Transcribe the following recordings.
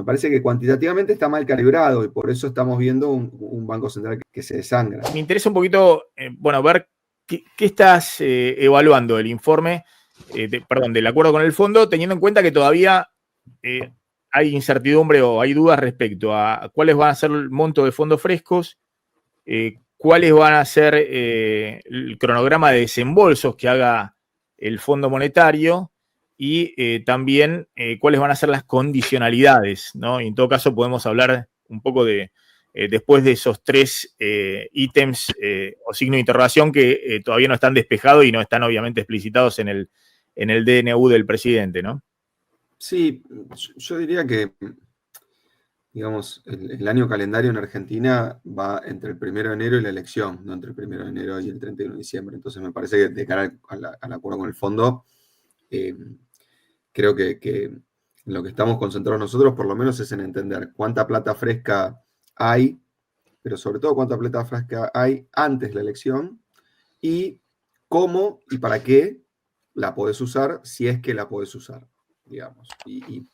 Me parece que cuantitativamente está mal calibrado y por eso estamos viendo un Banco Central que se desangra. Me interesa un poquito, ver qué estás evaluando el informe, del acuerdo con el fondo, teniendo en cuenta que todavía hay incertidumbre o hay dudas respecto a cuáles van a ser el monto de fondos frescos, cuáles van a ser el cronograma de desembolsos que haga el Fondo Monetario y también cuáles van a ser las condicionalidades, ¿no? Y en todo caso podemos hablar un poco de, después de esos 3 ítems o signo de interrogación que todavía no están despejados y no están obviamente explicitados en el DNU del presidente, ¿no? Sí, yo diría que, digamos, el año calendario en Argentina va entre el 1 de enero y la elección, no entre el 1 de enero y el 31 de diciembre. Entonces me parece que de cara al acuerdo con el fondo, creo que en lo que estamos concentrados nosotros, por lo menos, es en entender cuánta plata fresca hay, pero sobre todo cuánta plata fresca hay antes de la elección y cómo y para qué la podés usar, si es que la podés usar, digamos. Y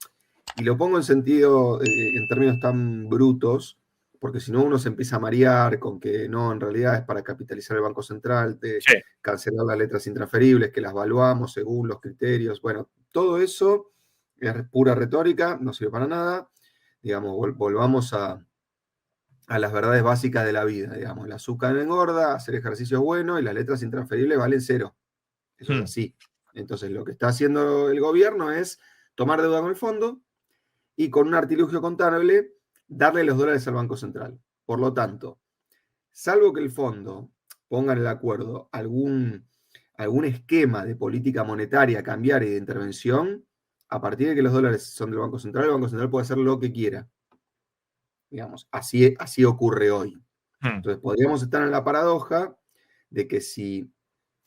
lo pongo en sentido, en términos tan brutos, porque si no uno se empieza a marear con que no, en realidad es para capitalizar el Banco Central, de Sí. cancelar las letras intransferibles, que las evaluamos según los criterios. Bueno, todo eso es pura retórica, no sirve para nada. Digamos, volvamos a las verdades básicas de la vida, digamos. El azúcar no engorda, hacer ejercicio es bueno y las letras intransferibles valen 0. Eso es así. Entonces, lo que está haciendo el gobierno es tomar deuda con el fondo y con un artilugio contable darle los dólares al Banco Central. Por lo tanto, salvo que el fondo ponga en el acuerdo algún esquema de política monetaria, cambiaria y de intervención, a partir de que los dólares son del Banco Central, el Banco Central puede hacer lo que quiera. Digamos, así ocurre hoy. Entonces, podríamos estar en la paradoja de que si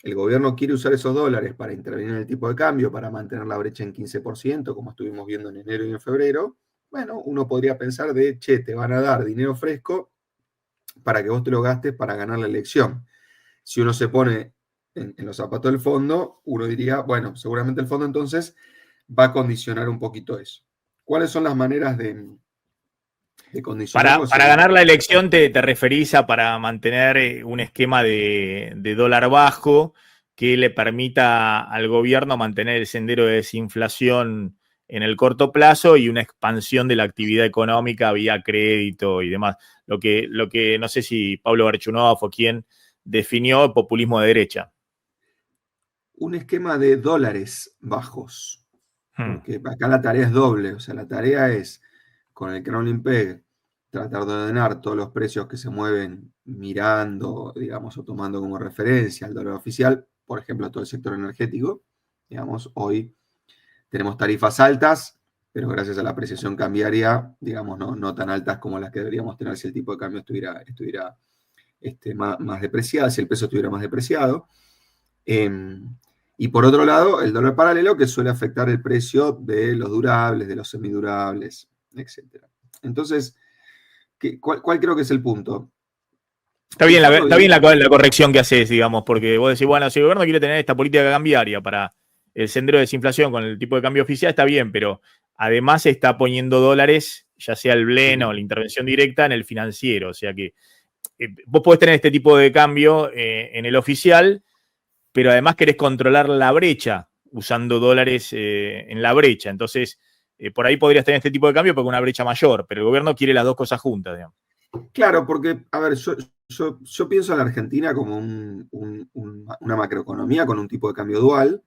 el gobierno quiere usar esos dólares para intervenir en el tipo de cambio, para mantener la brecha en 15%, como estuvimos viendo en enero y en febrero, bueno, uno podría pensar de, te van a dar dinero fresco para que vos te lo gastes para ganar la elección. Si uno se pone en los zapatos del fondo, uno diría, bueno, seguramente el fondo entonces va a condicionar un poquito eso. ¿Cuáles son las maneras de condicionarlo? Para ganar la elección te referís a para mantener un esquema de dólar bajo que le permita al gobierno mantener el sendero de desinflación en el corto plazo y una expansión de la actividad económica vía crédito y demás. Lo que no sé si Pablo Barchunov o quién definió populismo de derecha. Un esquema de dólares bajos. Porque acá la tarea es doble. O sea, la tarea es, con el crawling peg, tratar de ordenar todos los precios que se mueven mirando, digamos, o tomando como referencia al dólar oficial, por ejemplo, todo el sector energético. Digamos, hoy tenemos tarifas altas, pero gracias a la apreciación cambiaria, digamos, no tan altas como las que deberíamos tener si el tipo de cambio estuviera más depreciado, si el peso estuviera más depreciado. Y por otro lado, el dólar paralelo, que suele afectar el precio de los durables, de los semidurables, etc. Entonces, ¿cuál creo que es el punto? Está bien la corrección que haces, digamos, porque vos decís, bueno, si el gobierno quiere tener esta política cambiaria para el sendero de desinflación con el tipo de cambio oficial, está bien, pero además está poniendo dólares, ya sea el BLEN o la intervención directa, en el financiero. O sea que vos podés tener este tipo de cambio en el oficial, pero además querés controlar la brecha usando dólares en la brecha. Entonces, por ahí podrías tener este tipo de cambio porque una brecha mayor, pero el gobierno quiere las dos cosas juntas, digamos. Claro, porque, a ver, yo pienso en la Argentina como una macroeconomía con un tipo de cambio dual,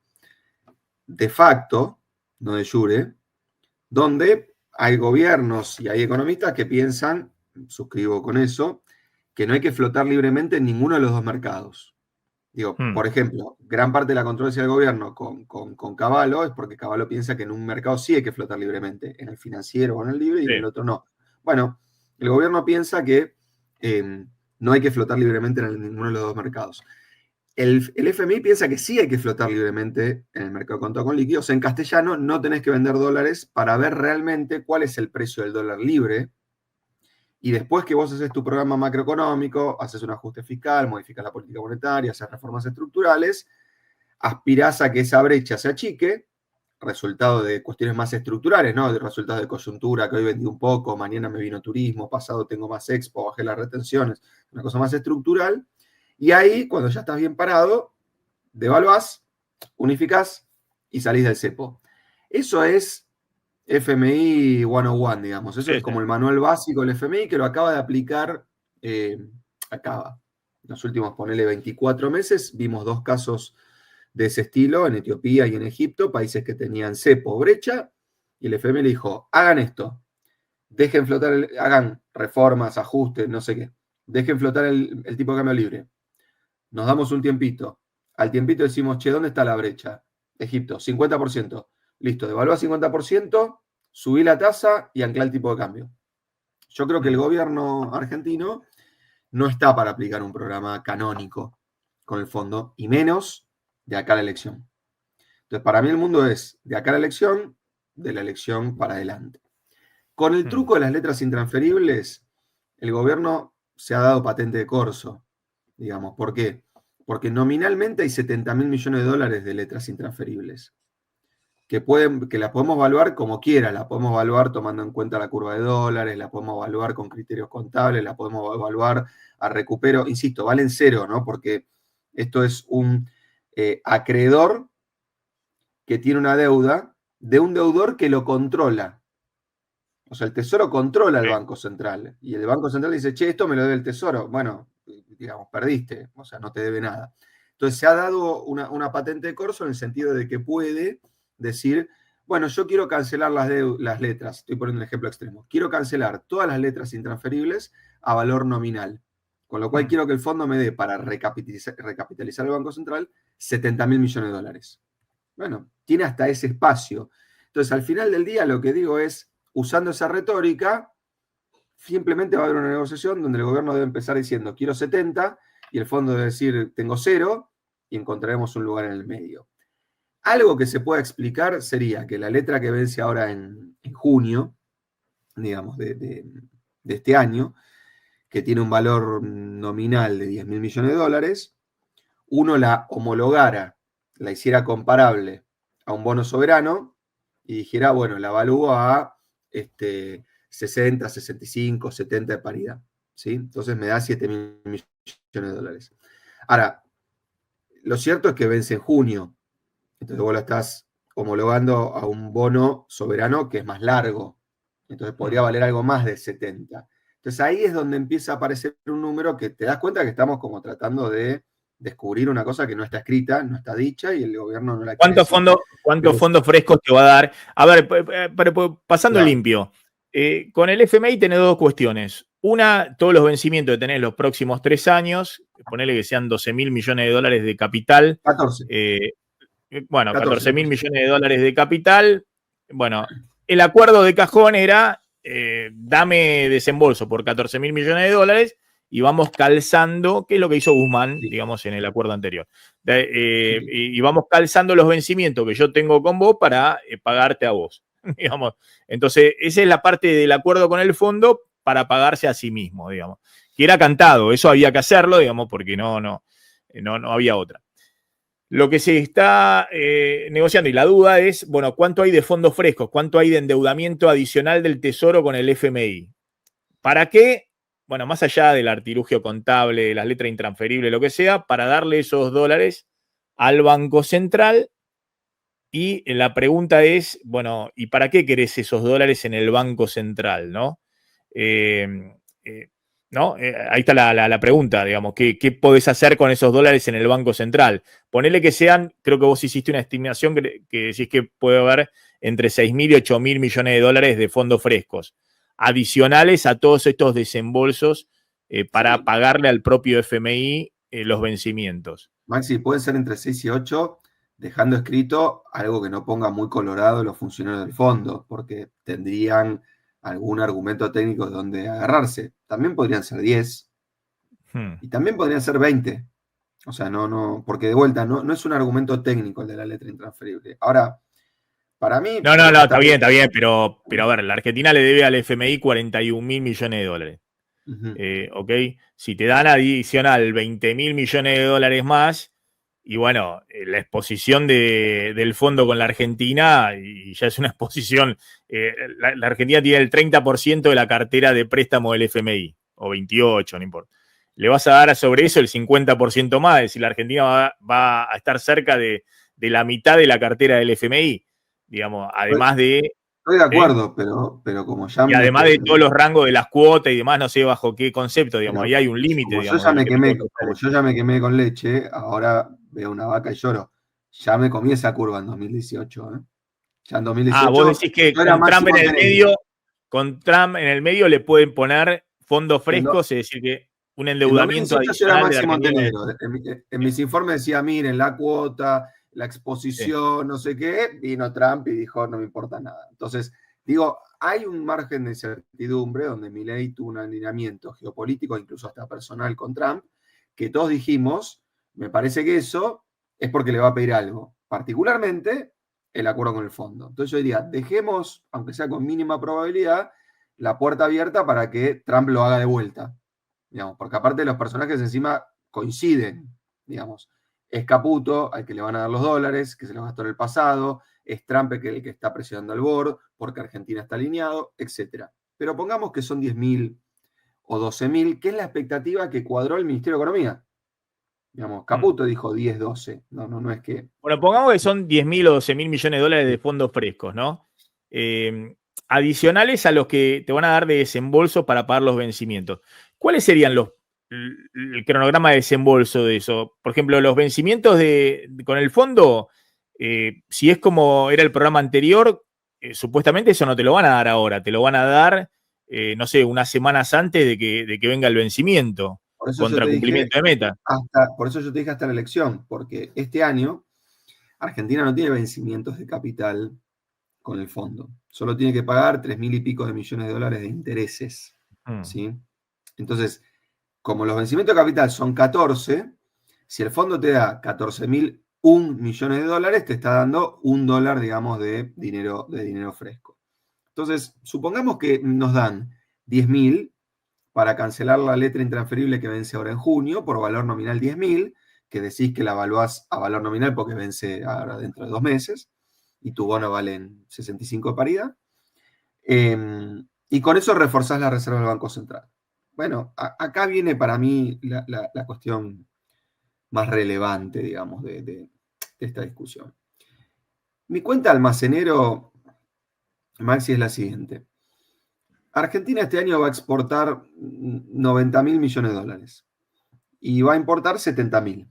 de facto, no de jure, donde hay gobiernos y hay economistas que piensan, suscribo con eso, que no hay que flotar libremente en ninguno de los dos mercados. Digo, por ejemplo, gran parte de la controversia del gobierno con Cavallo es porque Cavallo piensa que en un mercado sí hay que flotar libremente, en el financiero o en el libre y en el otro no. Bueno, el gobierno piensa que no hay que flotar libremente en ninguno de los dos mercados. El FMI piensa que sí hay que flotar libremente en el mercado de contado con líquidos. En castellano, no tenés que vender dólares para ver realmente cuál es el precio del dólar libre. Y después que vos haces tu programa macroeconómico, haces un ajuste fiscal, modificas la política monetaria, haces reformas estructurales, aspirás a que esa brecha se achique, resultado de cuestiones más estructurales, ¿no? De resultados de coyuntura, que hoy vendí un poco, mañana me vino turismo, pasado tengo más expo, bajé las retenciones, una cosa más estructural. Y ahí, cuando ya estás bien parado, devaluás, unificás y salís del cepo. Eso es FMI 101, digamos. Eso Sí, es sí. como el manual básico del FMI que lo acaba de aplicar, en los últimos, ponele 24 meses, vimos 2 casos de ese estilo en Etiopía y en Egipto, países que tenían cepo, brecha, y el FMI le dijo, hagan esto, dejen flotar, hagan reformas, ajustes, no sé qué, dejen flotar el tipo de cambio libre. Nos damos un tiempito. Al tiempito decimos, che, ¿dónde está la brecha? Egipto, 50%. Listo, devalúa 50%, subí la tasa y ancla el tipo de cambio. Yo creo que el gobierno argentino no está para aplicar un programa canónico con el fondo, y menos de acá a la elección. Entonces, para mí el mundo es de acá a la elección, de la elección para adelante. Con el truco de las letras intransferibles, el gobierno se ha dado patente de corso, digamos. ¿Por qué? Porque nominalmente hay 70.000 millones de dólares de letras intransferibles, que la podemos evaluar como quiera, la podemos evaluar tomando en cuenta la curva de dólares, la podemos evaluar con criterios contables, la podemos evaluar a recupero, insisto, valen cero, ¿no? Porque esto es un acreedor que tiene una deuda de un deudor que lo controla. O sea, el Tesoro controla al Banco Central y el Banco Central dice, che, esto me lo debe el Tesoro. Bueno, digamos, perdiste, o sea, no te debe nada. Entonces se ha dado una patente de corso en el sentido de que puede decir, bueno, yo quiero cancelar las letras, estoy poniendo un ejemplo extremo, quiero cancelar todas las letras intransferibles a valor nominal, con lo cual quiero que el fondo me dé para recapitalizar el Banco Central 70.000 millones de dólares. Bueno, tiene hasta ese espacio. Entonces, al final del día, lo que digo es, usando esa retórica, simplemente va a haber una negociación donde el gobierno debe empezar diciendo, quiero 70, y el fondo debe decir, tengo 0, y encontraremos un lugar en el medio. Algo que se pueda explicar sería que la letra que vence ahora en junio, digamos, de este año, que tiene un valor nominal de 10.000 millones de dólares, uno la homologara, la hiciera comparable a un bono soberano y dijera, bueno, la evalúo a 60, 65, 70 de paridad. ¿Sí? Entonces me da 7.000 millones de dólares. Ahora, lo cierto es que vence en junio. Entonces vos la estás homologando a un bono soberano que es más largo. Entonces podría valer algo más de 70. Entonces ahí es donde empieza a aparecer un número que te das cuenta que estamos como tratando de descubrir una cosa que no está escrita, no está dicha y el gobierno no la quiere decir. ¿Cuántos fondos frescos te va a dar? A ver, pasando Claro. limpio. Con el FMI tenés 2 cuestiones. Una, todos los vencimientos que tenés los próximos 3 años, ponele que sean 12.000 millones de dólares de capital. 14. Bueno, 14. 14.000 millones de dólares de capital. Bueno, el acuerdo de cajón era, dame desembolso por 14.000 millones de dólares y vamos calzando, que es lo que hizo Guzmán, Sí. digamos, en el acuerdo anterior. Y vamos calzando los vencimientos que yo tengo con vos para pagarte a vos, digamos. Entonces, esa es la parte del acuerdo con el fondo para pagarse a sí mismo, digamos. Que era cantado, eso había que hacerlo, digamos, porque no había otra. Lo que se está negociando y la duda es, bueno, ¿cuánto hay de fondos frescos? ¿Cuánto hay de endeudamiento adicional del Tesoro con el FMI? ¿Para qué? Bueno, más allá del artilugio contable, las letras intransferibles, lo que sea, para darle esos dólares al Banco Central. Y la pregunta es, bueno, ¿y para qué querés esos dólares en el Banco Central, no? ¿No? Ahí está la pregunta, digamos, ¿qué podés hacer con esos dólares en el Banco Central? Ponele que sean, creo que vos hiciste una estimación que decís que puede haber entre 6.000 y 8.000 millones de dólares de fondos frescos, adicionales a todos estos desembolsos para pagarle al propio FMI los vencimientos. Maxi, pueden ser entre 6 y 8, dejando escrito algo que no ponga muy colorado los funcionarios del fondo, porque tendrían algún argumento técnico de donde agarrarse. También podrían ser 10 y también podrían ser 20. O sea, porque de vuelta, no es un argumento técnico el de la letra intransferible. Ahora, para mí... No, está bien, pero a ver, la Argentina le debe al FMI 41.000 millones de dólares. ¿Ok? Si te dan adicional 20.000 millones de dólares más, Y bueno, la exposición del fondo con la Argentina, y ya es una exposición, la Argentina tiene el 30% de la cartera de préstamo del FMI, o 28%, no importa. Le vas a dar sobre eso el 50% más, es decir, la Argentina va a estar cerca de la mitad de la cartera del FMI, digamos, además de... Estoy de ¿eh? acuerdo, pero como ya Y me... además de todos los rangos de las cuotas y demás, no sé bajo qué concepto, digamos, ahí Pero hay un límite, como yo digamos, ya del me límite quemé, que como yo ya me quemé con leche, ahora veo una vaca y lloro. Ya me comí esa curva en 2018, ¿eh? Ya en Vos 2018 decís que yo era máximo tenente. Con Trump en el medio le pueden poner fondos En, do- frescos, es decir, que un en endeudamiento 2018 yo era adicional de la Máximo Argentina. Montenegro. En mis informes decía, miren, la cuota, la Sí. exposición, no sé qué, vino Trump y dijo, no me importa nada. Entonces, digo, hay un margen de incertidumbre donde Milei tuvo un alineamiento geopolítico, incluso hasta personal con Trump, que todos dijimos, me parece que eso es porque le va a pedir algo, particularmente el acuerdo con el fondo. Entonces yo diría, dejemos, aunque sea con mínima probabilidad, la puerta abierta para que Trump lo haga de vuelta, digamos, porque aparte los personajes encima coinciden, digamos. Es Caputo, al que le van a dar los dólares, que se los gastó en el pasado, es Trump el que está presionando al board, porque Argentina está alineado, etc. Pero pongamos que son 10.000 o 12.000, que es la expectativa que cuadró el Ministerio de Economía. Digamos, Mm. Caputo dijo 10, 12. No es que... Bueno, pongamos que son 10.000 o 12.000 millones de dólares de fondos frescos, ¿no? Adicionales a los que te van a dar de desembolso para pagar los vencimientos. ¿Cuáles serían el cronograma de desembolso de eso? Por ejemplo, los vencimientos con el fondo, si es como era el programa anterior, supuestamente eso no te lo van a dar ahora, te lo van a dar, no sé, unas semanas antes de que venga el vencimiento, Por eso yo contra te dije cumplimiento de meta. por eso yo te dije hasta la elección, porque este año Argentina no tiene vencimientos de capital con el fondo. Solo tiene que pagar 3.000 y pico de millones de dólares de intereses. Mm. ¿Sí? Entonces, como los vencimientos de capital son 14, si el fondo te da 14.001 millones de dólares, te está dando $1, digamos, de dinero fresco. Entonces, supongamos que nos dan 10.000 para cancelar la letra intransferible que vence ahora en junio por valor nominal 10.000, que decís que la evaluás a valor nominal porque vence ahora dentro de 2 meses y tu bono vale en 65 de paridad. Y con eso reforzás la reserva del Banco Central. Bueno, acá viene para mí la cuestión más relevante, digamos, de esta discusión. Mi cuenta almacenero, Maxi, es la siguiente. Argentina este año va a exportar 90.000 millones de dólares y va a importar 70.000.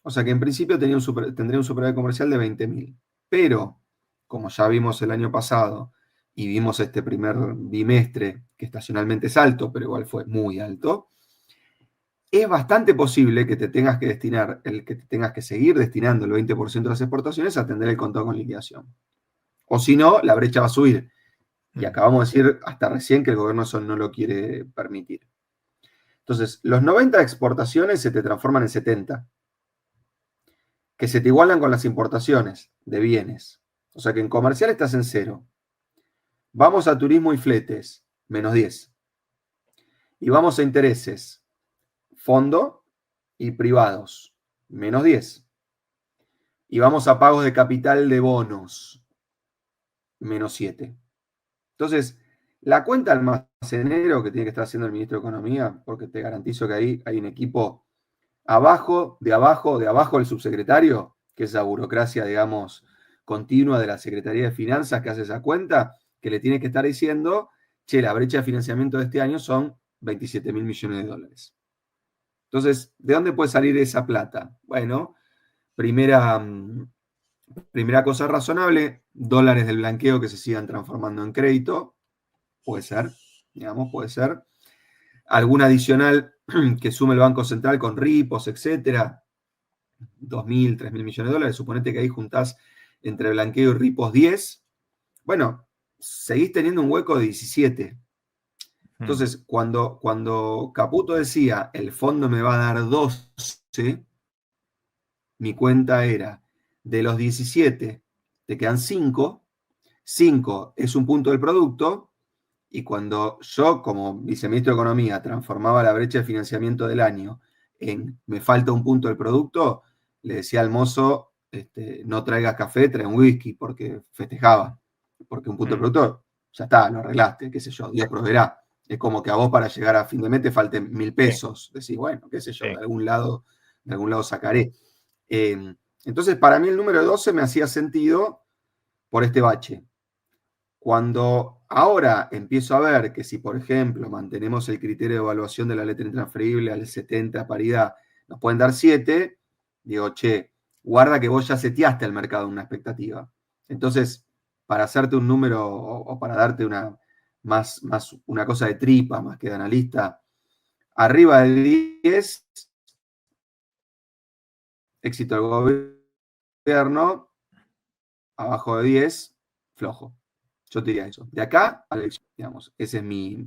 O sea que en principio tendría un superávit comercial de 20.000. Pero, como ya vimos el año pasado y vimos este primer bimestre, que estacionalmente es alto, pero igual fue muy alto, es bastante posible que te tengas que que te tengas que seguir destinando el 20% de las exportaciones a atender el contado con liquidación. O si no, la brecha va a subir. Y acabamos de decir hasta recién que el gobierno eso no lo quiere permitir. Entonces, los 90 exportaciones se te transforman en 70, que se te igualan con las importaciones de bienes. O sea que en comercial estás en 0. Vamos a turismo y fletes, menos 10. Y vamos a intereses, fondo y privados, menos 10. Y vamos a pagos de capital de bonos, menos 7. Entonces, la cuenta almacenero que tiene que estar haciendo el ministro de Economía, porque te garantizo que ahí hay un equipo abajo, de abajo, de abajo del subsecretario, que es la burocracia, digamos, continua de la Secretaría de Finanzas que hace esa cuenta, que le tiene que estar diciendo, che, la brecha de financiamiento de este año son 27.000 millones de dólares. Entonces, ¿de dónde puede salir esa plata? Bueno, primera cosa razonable, dólares del blanqueo que se sigan transformando en crédito, puede ser, digamos, puede ser. Algún adicional que sume el Banco Central con ripos, etcétera, 2.000, 3.000 millones de dólares, suponete que ahí juntás entre blanqueo y ripos 10, bueno, seguís teniendo un hueco de 17. Entonces, cuando Caputo decía, el fondo me va a dar 12, mi cuenta era, de los 17, te quedan 5, 5 es un punto del producto, y cuando yo, como viceministro de Economía, transformaba la brecha de financiamiento del año en me falta un punto del producto, le decía al mozo, no traigas café, trae un whisky, porque festejaba. Porque un punto de productor, ya está, lo arreglaste, qué sé yo, Dios proveerá. Es como que a vos para llegar a fin de mes te falten 1.000 pesos. Decís, bueno, qué sé yo, de algún lado sacaré. Entonces, para mí el número 12 me hacía sentido por este bache. Cuando ahora empiezo a ver que si, por ejemplo, mantenemos el criterio de evaluación de la letra intransferible al 70 paridad, nos pueden dar 7, digo, che, guarda que vos ya seteaste al mercado una expectativa. Entonces, para hacerte un número o para darte más una cosa de tripa, más que de analista, arriba de 10, éxito del gobierno, abajo de 10, flojo. Yo te diría eso. De acá a la elección, digamos. Esa es mi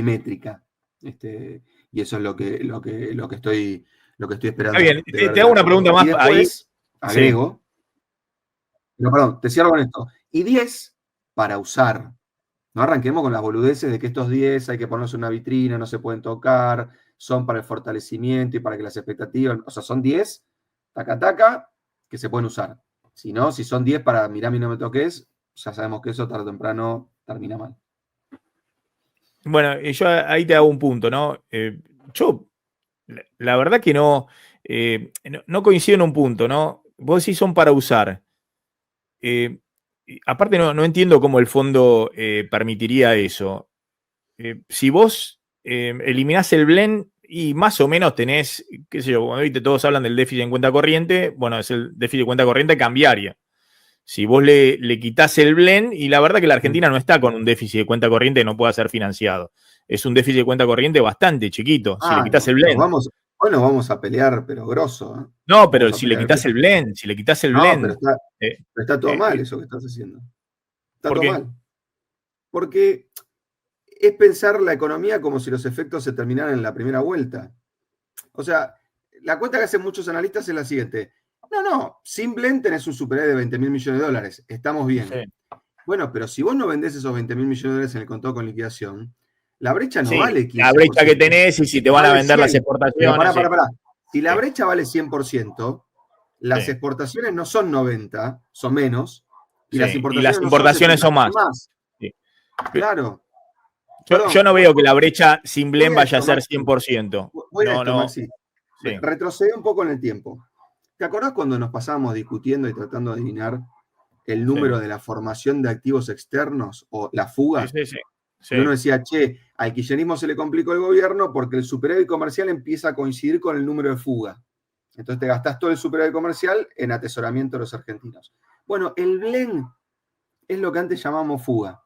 métrica. Y eso es lo que estoy esperando. Está bien, te hago una pregunta más y después, ahí. Agrego. No, perdón, te cierro con esto. Y 10 para usar. No arranquemos con las boludeces de que estos 10 hay que ponerse una vitrina, no se pueden tocar, son para el fortalecimiento y para que las expectativas. O sea, son 10, taca, que se pueden usar. Si no, si son 10 para mirar y no me toques, ya sabemos que eso tarde o temprano termina mal. Bueno, yo ahí te hago un punto, ¿no? Yo, la verdad que no coincido en un punto, ¿no? Vos decís son para usar. Aparte, no entiendo cómo el fondo permitiría eso. Si vos eliminás el blend y más o menos tenés, qué sé yo, cuando viste, todos hablan del déficit en cuenta corriente, bueno, es el déficit de cuenta corriente cambiaria. Si vos le quitas el blend, y la verdad que la Argentina no está con un déficit de cuenta corriente que no pueda ser financiado. Es un déficit de cuenta corriente bastante chiquito. Si le quitas el blend. Hoy nos vamos a pelear, pero grosso. ¿eh? No, pero si le quitas el blend, pero está todo mal eso que estás haciendo. Está todo mal. Porque es pensar la economía como si los efectos se terminaran en la primera vuelta. O sea, la cuenta que hacen muchos analistas es la siguiente. No, sin blend tenés un superávit de $20.000 millones. Estamos bien. Sí. Bueno, pero si vos no vendés esos $20.000 millones en el contado con liquidación, la brecha no vale 15%. La brecha que tenés y si te van a vender 100. Las exportaciones. Pará. Si la brecha vale 100%, las exportaciones no son 90, son menos. Y las importaciones son más. Sí. Claro. Yo no veo que la brecha sin blend vaya a ser 100%. Maxi. Sí. Retrocede un poco en el tiempo. ¿Te acordás cuando nos pasábamos discutiendo y tratando de adivinar el número de la formación de activos externos o la fuga? Sí. Y uno decía, che, al kirchnerismo se le complicó el gobierno porque el superávit comercial empieza a coincidir con el número de fuga. Entonces te gastás todo el superávit comercial en atesoramiento de los argentinos. Bueno, el blend es lo que antes llamamos fuga.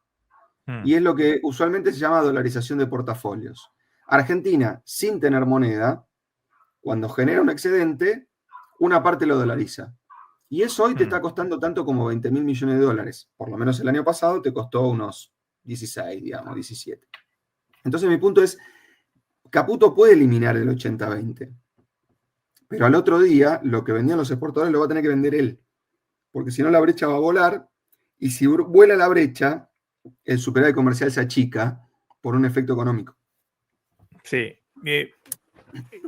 Y es lo que usualmente se llama dolarización de portafolios. Argentina, sin tener moneda, cuando genera un excedente, una parte lo dolariza. Y eso hoy te está costando tanto como $20.000 millones. Por lo menos el año pasado te costó unos 16, digamos, 17. Entonces mi punto es, Caputo puede eliminar el 80-20. Pero al otro día, lo que vendían los exportadores lo va a tener que vender él. Porque si no, la brecha va a volar. Y si vuela la brecha, el superávit comercial se achica por un efecto económico. Sí.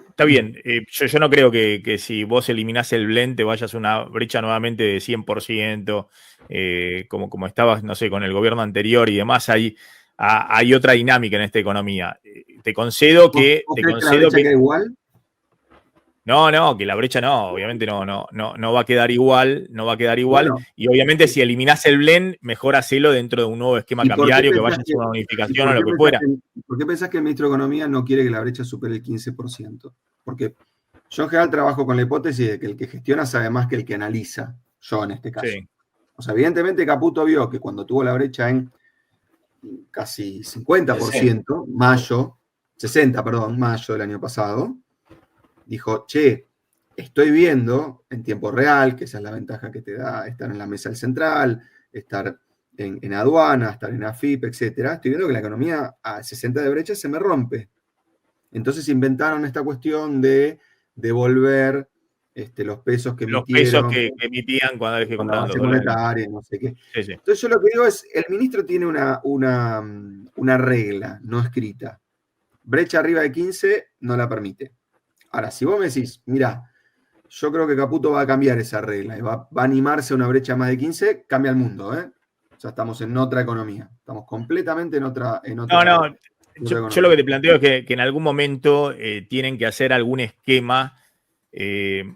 Está bien. Yo no creo que si vos eliminás el blend te vayas a una brecha nuevamente de 100%, como estabas, no sé, con el gobierno anterior y demás. Hay otra dinámica en esta economía. Te concedo que... ¿Vos crees que la brecha queda igual? No, que la brecha no, obviamente no va a quedar igual, Bueno, y obviamente si eliminás el blend, mejor hacelo dentro de un nuevo esquema cambiario, que vaya a ser una unificación o lo que fuera. ¿Por qué pensás que el ministro de Economía no quiere que la brecha supere el 15%? Porque yo en general trabajo con la hipótesis de que el que gestiona sabe más que el que analiza, yo en este caso. Sí. O sea, evidentemente Caputo vio que cuando tuvo la brecha en casi 50%, mayo del año pasado, dijo, che, estoy viendo en tiempo real, que esa es la ventaja que te da estar en la mesa del central, estar en aduana, estar en AFIP, etc. Estoy viendo que la economía a 60 de brecha se me rompe. Entonces inventaron esta cuestión de devolver los pesos que emitieron. Los pesos que emitían cuando les que compraban los dólares. Monetaria, no sé qué. Sí. Entonces yo lo que digo es, el ministro tiene una regla no escrita. Brecha arriba de 15 no la permite. Ahora, si vos me decís, mira, yo creo que Caputo va a cambiar esa regla y va a animarse a una brecha más de 15, cambia el mundo, ¿eh? Ya estamos en otra economía, estamos completamente en otra No, yo lo que economía. te planteo es que en algún momento tienen que hacer algún esquema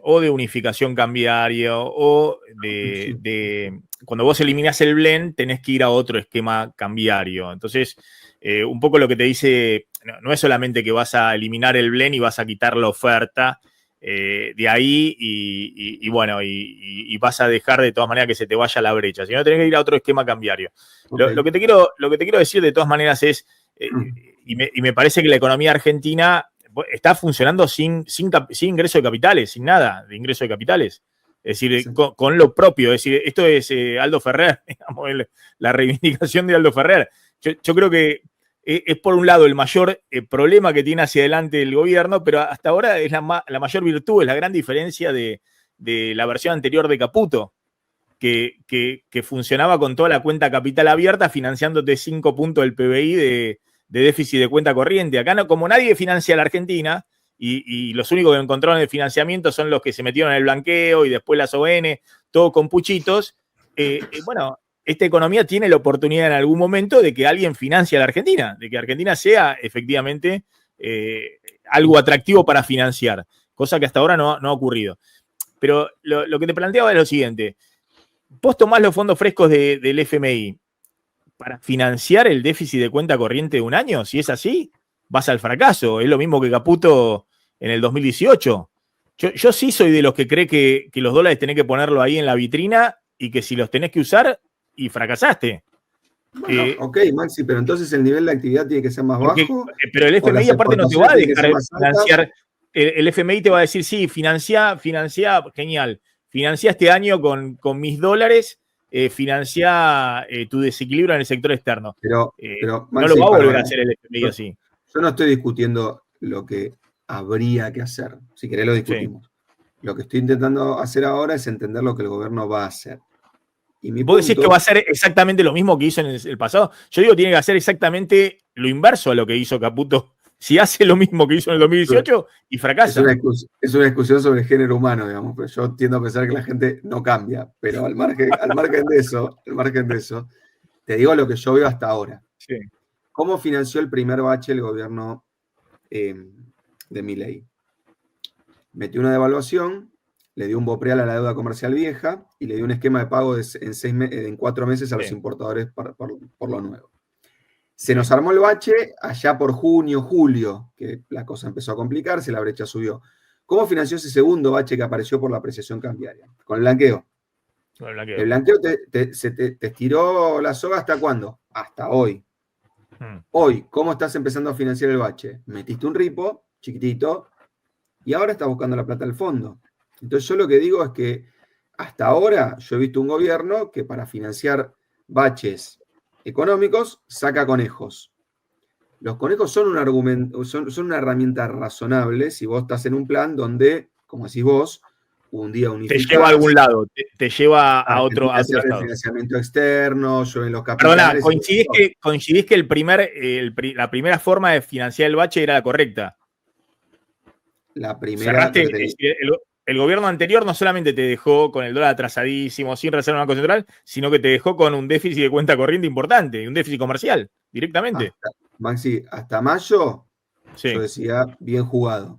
o de unificación cambiaria o cuando vos eliminás el blend tenés que ir a otro esquema cambiario. Entonces, un poco lo que te dice, no es solamente que vas a eliminar el blend y vas a quitar la oferta de ahí y bueno, y vas a dejar de todas maneras que se te vaya la brecha, sino tenés que ir a otro esquema cambiario. Okay. Lo que te quiero decir de todas maneras es, y me parece que la economía argentina está funcionando sin ingreso de capitales, sin nada de ingreso de capitales. Es decir, Sí. con lo propio. Es decir, esto es Aldo Ferrer, digamos, la reivindicación de Aldo Ferrer. Yo creo que es por un lado el mayor problema que tiene hacia adelante el gobierno, pero hasta ahora es la mayor virtud, es la gran diferencia de la versión anterior de Caputo, que funcionaba con toda la cuenta capital abierta, financiándote 5 puntos del PBI de déficit de cuenta corriente. Acá, no, como nadie financia a la Argentina, y los únicos que encontraron el financiamiento son los que se metieron en el blanqueo y después las ON, todo con puchitos, bueno, esta economía tiene la oportunidad en algún momento de que alguien financie a la Argentina, de que Argentina sea efectivamente algo atractivo para financiar, cosa que hasta ahora no ha ocurrido. Pero lo que te planteaba es lo siguiente: vos tomás los fondos frescos del FMI para financiar el déficit de cuenta corriente de un año. Si es así, vas al fracaso. Es lo mismo que Caputo en el 2018. Yo sí soy de los que cree que los dólares tenés que ponerlo ahí en la vitrina y que si los tenés que usar, y fracasaste. Bueno, ok, Maxi, pero entonces el nivel de actividad tiene que ser más bajo. Pero el FMI aparte no te va a dejar financiar. El FMI te va a decir, sí, financia, genial. Financia este año con mis dólares, financia tu desequilibrio en el sector externo. Pero Maxi, no lo va a volver a hacer el FMI así. Yo no estoy discutiendo lo que habría que hacer. Si querés lo discutimos. Sí. Lo que estoy intentando hacer ahora es entender lo que el gobierno va a hacer. Y ¿vos decís que va a hacer exactamente lo mismo que hizo en el pasado? Yo digo, tiene que hacer exactamente lo inverso a lo que hizo Caputo. Si hace lo mismo que hizo en el 2018 y fracasa. Es una discusión sobre el género humano, digamos, pero yo tiendo a pensar que la gente no cambia. Pero al margen de eso, te digo lo que yo veo hasta ahora. Sí. ¿Cómo financió el primer bache el gobierno de Milei? Metió una devaluación, le dio un bopreal a la deuda comercial vieja y le dio un esquema de pago en 4 meses a los importadores por lo nuevo. Se nos armó el bache allá por junio, julio, que la cosa empezó a complicarse, la brecha subió. ¿Cómo financió ese segundo bache que apareció por la apreciación cambiaria? Con el blanqueo. El blanqueo te estiró la soga ¿hasta cuándo? Hasta hoy. Hoy, ¿cómo estás empezando a financiar el bache? Metiste un ripo chiquitito y ahora estás buscando la plata del fondo. Entonces yo lo que digo es que hasta ahora yo he visto un gobierno que para financiar baches económicos saca conejos. Los conejos son un argumento, son una herramienta razonable si vos estás en un plan donde, como decís vos, un día unificás. Te lleva a algún lado, te lleva a otro estado. Financiamiento externo, llueven los capitales. Perdona, coincidís que la primera forma de financiar el bache era la correcta. La primera. El gobierno anterior no solamente te dejó con el dólar atrasadísimo, sin reserva del Banco Central, sino que te dejó con un déficit de cuenta corriente importante, un déficit comercial, directamente. Maxi, hasta mayo, sí. Yo decía, bien jugado.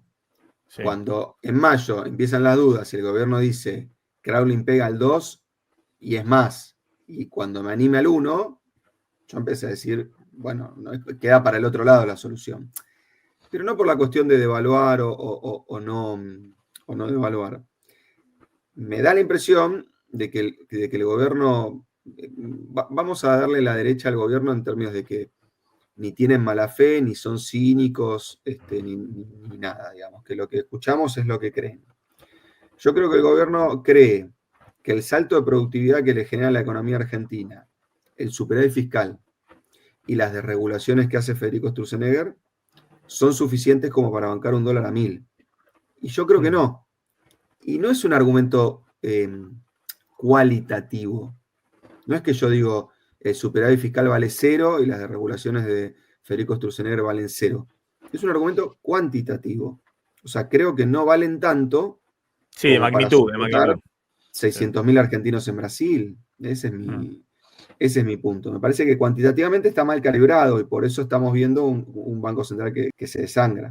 Sí. Cuando en mayo empiezan las dudas y el gobierno dice, Kraulin pega al 2 y es más, y cuando me anime al 1, yo empecé a decir, bueno, no, queda para el otro lado la solución. Pero no por la cuestión de devaluar o no devaluar. Me da la impresión de que el gobierno, vamos a darle la derecha al gobierno en términos de que ni tienen mala fe, ni son cínicos, ni nada, digamos, que lo que escuchamos es lo que creen. Yo creo que el gobierno cree que el salto de productividad que le genera la economía argentina, el superávit fiscal y las desregulaciones que hace Federico Sturzenegger son suficientes como para bancar un dólar a 1.000. Y yo creo que no. Y no es un argumento cualitativo. No es que yo digo, el superávit fiscal vale 0 y las desregulaciones de Federico Sturzenegger valen 0. Es un argumento cuantitativo. O sea, creo que no valen tanto Sí, de como para magnitud, de soportar magnitud. 600.000 argentinos en Brasil. Ese es mi punto. Me parece que cuantitativamente está mal calibrado y por eso estamos viendo un Banco Central que se desangra.